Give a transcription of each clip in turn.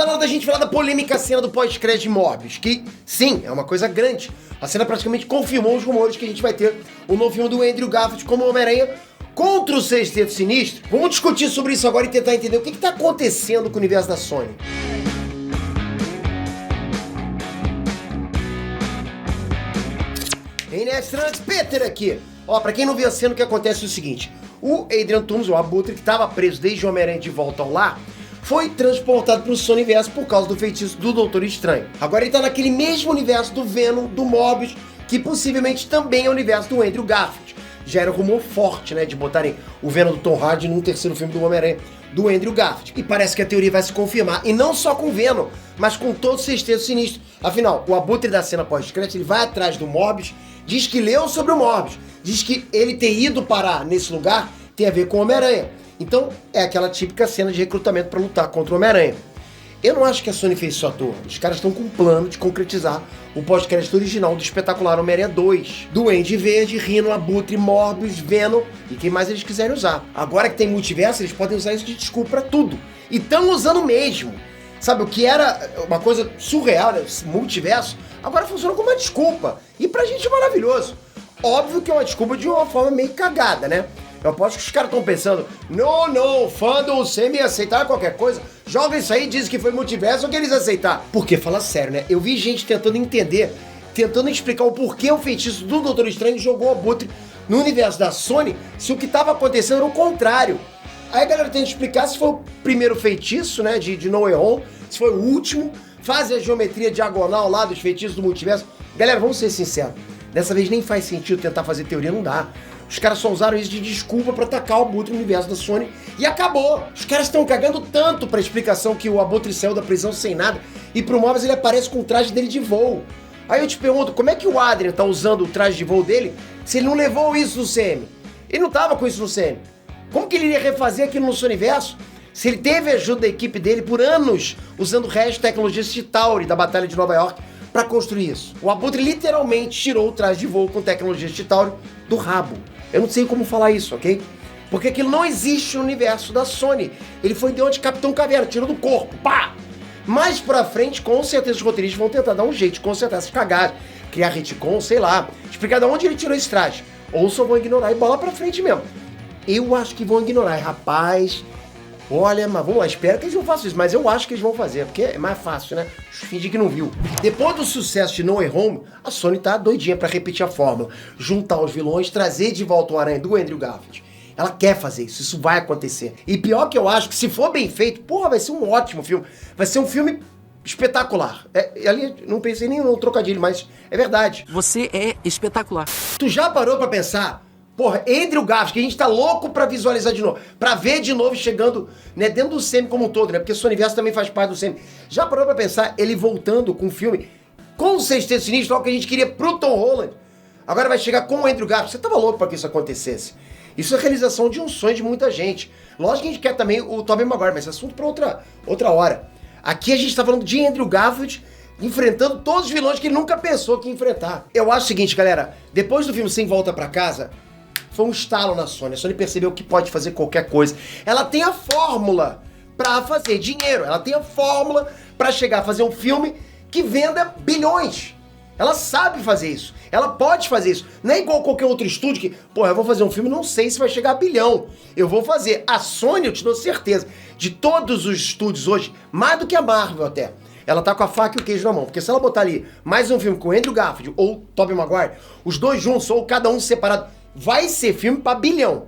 tá na hora da gente falar da polêmica cena do pós-crédito de Morbius, que, sim, é uma coisa grande. A cena praticamente confirmou os rumores que a gente vai ter o novo filme do Andrew Garfield como Homem-Aranha contra o Sexteto Sinistro. Vamos discutir sobre isso agora e tentar entender o que tá acontecendo com o universo da Sony. Ei, Nestrantes, Peter aqui. Ó, pra quem não viu a cena, o que acontece é o seguinte. O Adrian Toomes, o Abutre, que tava preso desde o Homem-Aranha de Volta ao Lar, foi transportado pro Sonyverse por causa do feitiço do Doutor Estranho. Agora ele tá naquele mesmo universo do Venom, do Morbius, que possivelmente também é o universo do Andrew Garfield. Já era um rumor forte, né, de botarem o Venom do Tom Hardy num terceiro filme do Homem-Aranha do Andrew Garfield. E parece que a teoria vai se confirmar, e não só com o Venom, mas com todo o Sexteto Sinistro. Afinal, o Abutre da cena pós-crédito, ele vai atrás do Morbius, diz que leu sobre o Morbius, diz que ele ter ido parar nesse lugar tem a ver com o Homem-Aranha. Então, é aquela típica cena de recrutamento para lutar contra o Homem-Aranha. Eu não acho que a Sony fez isso à toa. Os caras estão com um plano de concretizar o pós-crédito original do espetacular Homem-Aranha 2. Duende Verde, Rhino, Abutre, Morbius, Venom e quem mais eles quiserem usar. Agora que tem multiverso, eles podem usar isso de desculpa pra tudo. E estão usando mesmo. Sabe, o que era uma coisa surreal, né? Multiverso, agora funciona como uma desculpa. E pra gente é maravilhoso. Óbvio que é uma desculpa de uma forma meio cagada, né? Eu aposto que os caras estão pensando, não, fã do Sam ia aceitar qualquer coisa, joga isso aí, diz que foi multiverso, o que eles aceitar? Porque, fala sério, né? Eu vi gente tentando entender, tentando explicar o porquê o feitiço do Doutor Estranho jogou o Abutre no universo da Sony, se o que estava acontecendo era o contrário. Aí a galera tenta explicar se foi o primeiro feitiço, né, de No Way Home, se foi o último, faz a geometria diagonal lá dos feitiços do multiverso. Galera, vamos ser sinceros, dessa vez nem faz sentido tentar fazer teoria, não dá. Os caras só usaram isso de desculpa pra atacar o Abutre no universo da Sony e acabou. Os caras estão cagando tanto pra explicação que o Abutre saiu da prisão sem nada e pro Morbius ele aparece com o traje dele de voo. Aí eu te pergunto, como é que o Adrian tá usando o traje de voo dele se ele não levou isso no CM? Ele não tava com isso no CM. Como que ele iria refazer aquilo no Sonyverso se ele teve a ajuda da equipe dele por anos usando o resto de tecnologias Chitauri da Batalha de Nova York pra construir isso? O Abutre literalmente tirou o traje de voo com tecnologias Chitauri do rabo. Eu não sei como falar isso, ok? Porque aquilo não existe no universo da Sony. Ele foi de onde Capitão Caveira, tirou do corpo, pá! Mais pra frente, com certeza os roteiristas vão tentar dar um jeito de consertar essas cagadas, criar retcon, sei lá, explicar de onde ele tirou esse traje. Ou só vão ignorar e bola pra frente mesmo. Eu acho que vão ignorar, rapaz. Olha, mas vamos lá, espero que eles não façam isso, mas eu acho que eles vão fazer, porque é mais fácil, né? Fingir que não viu. Depois do sucesso de No Way Home, a Sony tá doidinha pra repetir a fórmula. Juntar os vilões, trazer de volta o Aranha do Andrew Garfield. Ela quer fazer isso vai acontecer. E pior que eu acho que se for bem feito, porra, vai ser um ótimo filme. Vai ser um filme espetacular. Ali não pensei nem no trocadilho, mas é verdade. Você é espetacular. Tu já parou pra pensar? Porra, Andrew Garfield, que a gente tá louco pra visualizar de novo, pra ver de novo chegando, né, dentro do SEMI como um todo, né, porque o Sonyverse também faz parte do SEMI. Já parou pra pensar ele voltando com um filme com o Sexteto Sinistro, algo que a gente queria pro Tom Holland, agora vai chegar com o Andrew Garfield. Você tava louco pra que isso acontecesse. Isso é a realização de um sonho de muita gente. Lógico que a gente quer também o Tobey Maguire, mas esse assunto pra outra hora. Aqui a gente tá falando de Andrew Garfield enfrentando todos os vilões que ele nunca pensou que ia enfrentar. Eu acho o seguinte, galera, depois do filme Sem Volta Pra Casa, foi um estalo na Sony. A Sony percebeu que pode fazer qualquer coisa. Ela tem a fórmula pra fazer dinheiro. Ela tem a fórmula pra chegar a fazer um filme que venda bilhões. Ela sabe fazer isso. Ela pode fazer isso. Não é igual qualquer outro estúdio que, pô, eu vou fazer um filme, não sei se vai chegar a bilhão. Eu vou fazer. A Sony, eu te dou certeza, de todos os estúdios hoje, mais do que a Marvel até, ela tá com a faca e o queijo na mão. Porque se ela botar ali mais um filme com Andrew Garfield ou Tobey Maguire, os dois juntos ou cada um separado, vai ser filme pra bilhão.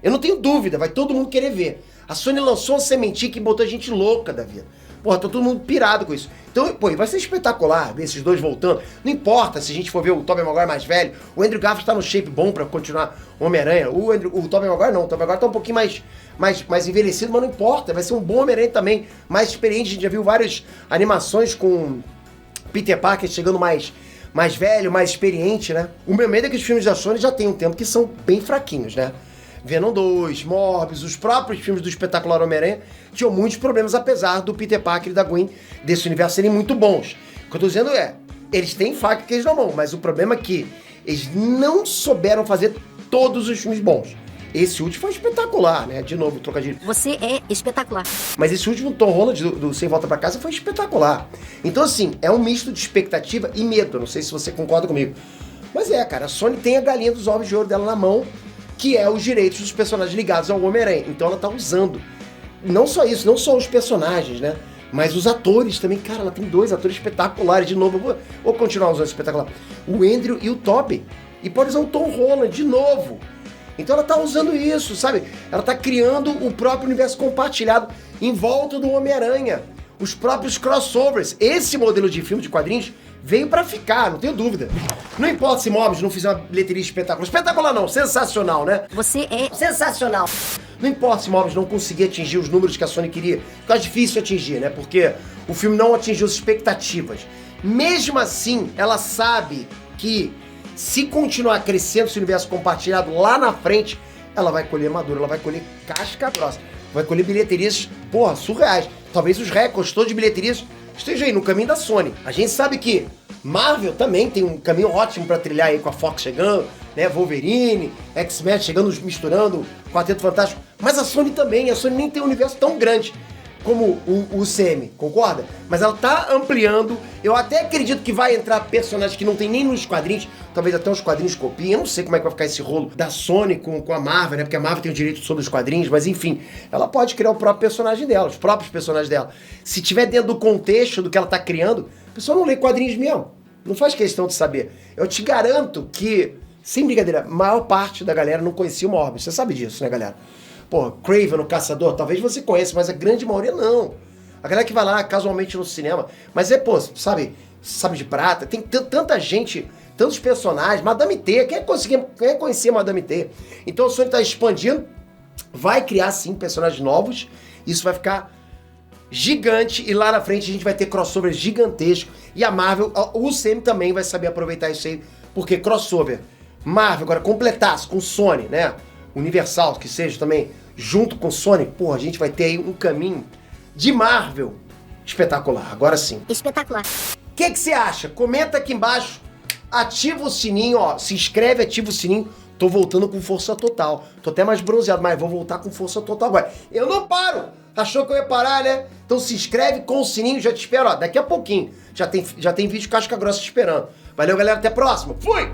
Eu não tenho dúvida, vai todo mundo querer ver. A Sony lançou uma sementinha que botou a gente louca da vida. Porra, tá todo mundo pirado com isso. Então, pô, vai ser espetacular ver esses dois voltando. Não importa se a gente for ver o Tobey Maguire mais velho. O Andrew Garfield tá no shape bom pra continuar Homem-Aranha. O Tobey Maguire não. O Tobey Maguire tá um pouquinho mais envelhecido, mas não importa. Vai ser um bom Homem-Aranha também. Mais experiente. A gente já viu várias animações com Peter Parker chegando mais velho, mais experiente, né? O meu medo é que os filmes da Sony já tem um tempo que são bem fraquinhos, né? Venom 2, Morbius, os próprios filmes do espetacular Homem-Aranha tinham muitos problemas, apesar do Peter Parker e da Gwen desse universo serem muito bons. O que eu tô dizendo é, eles têm faca e queijo na mão, mas o problema é que eles não souberam fazer todos os filmes bons. Esse último foi espetacular, né? De novo, trocadilho. Você é espetacular. Mas esse último Tom Holland do Sem Volta Pra Casa foi espetacular. Então, assim, é um misto de expectativa e medo. Não sei se você concorda comigo. Mas cara, a Sony tem a galinha dos ovos de ouro dela na mão, que é os direitos dos personagens ligados ao Homem-Aranha. Então ela tá usando. Não só isso, não só os personagens, né? Mas os atores também. Cara, ela tem 2 atores espetaculares. De novo, eu vou continuar usando espetacular. O Andrew e o Tobey. E pode usar o Tom Holland de novo. Então ela tá usando isso, sabe? Ela tá criando o próprio universo compartilhado em volta do Homem-Aranha. Os próprios crossovers. Esse modelo de filme de quadrinhos veio pra ficar, não tenho dúvida. Não importa se Morbius não fizer uma bilheteria espetacular. Espetacular não, sensacional, né? Você é sensacional. Não importa se Morbius não conseguir atingir os números que a Sony queria, porque é difícil atingir, né? Porque o filme não atingiu as expectativas. Mesmo assim, ela sabe que se continuar crescendo esse universo compartilhado lá na frente, ela vai colher madura, ela vai colher casca grossa, vai colher bilheterias, porra, surreais. Talvez os recordes todos de bilheterias estejam aí no caminho da Sony. A gente sabe que Marvel também tem um caminho ótimo pra trilhar aí com a Fox chegando, né? Wolverine, X-Men chegando, misturando, Quarteto Fantástico. Mas a Sony também, a Sony nem tem um universo tão grande como o CM, concorda? Mas ela tá ampliando. Eu até acredito que vai entrar personagens que não tem nem nos quadrinhos, talvez até os quadrinhos copiem. Eu não sei como é que vai ficar esse rolo da Sony com a Marvel, né? Porque a Marvel tem o direito sobre os quadrinhos, mas enfim, ela pode criar o próprio personagem dela, os próprios personagens dela. Se tiver dentro do contexto do que ela tá criando, a pessoa não lê quadrinhos mesmo. Não faz questão de saber. Eu te garanto que, sem brincadeira, a maior parte da galera não conhecia o Morbius. Você sabe disso, né, galera? Pô, Kraven, o Caçador, talvez você conheça, mas a grande maioria não. A galera que vai lá casualmente no cinema. Mas pô, sabe de Prata, tem tanta gente, tantos personagens, Madame T, quem é conhecer Madame T? Então o Sony tá expandindo, vai criar sim personagens novos, isso vai ficar gigante e lá na frente a gente vai ter crossovers gigantescos e a Marvel, o CM também vai saber aproveitar isso aí, porque crossover, Marvel agora completasse com Sony, né? Universal, que seja também, junto com Sony, porra, a gente vai ter aí um caminho de Marvel espetacular, agora sim. Espetacular. O que você acha? Comenta aqui embaixo, ativa o sininho, ó, se inscreve, ativa o sininho. Tô voltando com força total, tô até mais bronzeado, mas vou voltar com força total agora. Eu não paro! Achou que eu ia parar, né? Então se inscreve com o sininho, já te espero, ó, daqui a pouquinho. Já tem vídeo casca grossa te esperando. Valeu, galera, até a próxima. Fui!